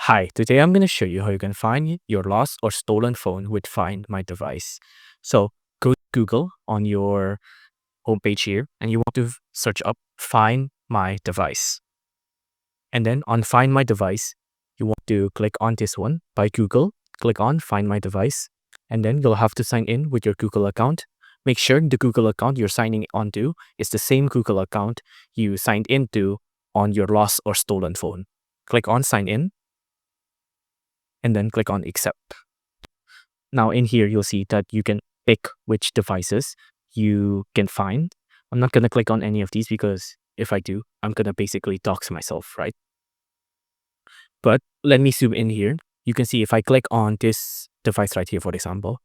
Hi, today I'm going to show you how you can find your lost or stolen phone with Find My Device. So go to Google on your homepage here and you want to search up Find My Device. And then on Find My Device, you want to click on this one by Google, click on Find My Device, and then you'll have to sign in with your Google account. Make sure the Google account you're signing onto is the same Google account you signed into on your lost or stolen phone. Click on Sign In and then click on Accept. Now in here, you'll see that you can pick which devices you can find. I'm not going to click on any of these because if I do, I'm going to basically dox myself, right? But let me zoom in here. You can see if I click on this device right here, for example,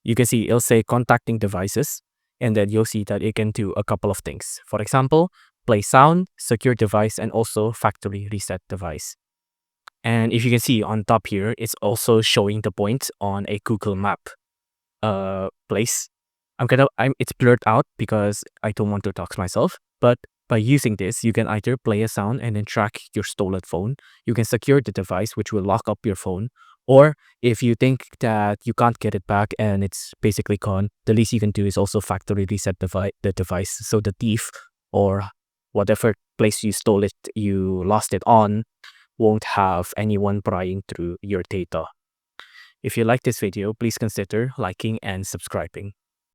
you can see it'll say contacting devices. And then you'll see that it can do a couple of things. For example, play sound, secure device, and also factory reset device. And if you can see on top here, it's also showing the point on a Google map place. It's blurred out because I don't want to dox myself. But by using this, you can either play a sound and then track your stolen phone. You can secure the device, which will lock up your phone. Or if you think that you can't get it back and it's basically gone, the least you can do is also factory reset the device. So the thief or whatever place you stole it, you lost it on, won't have anyone prying through your data. If you like this video, please consider liking and subscribing.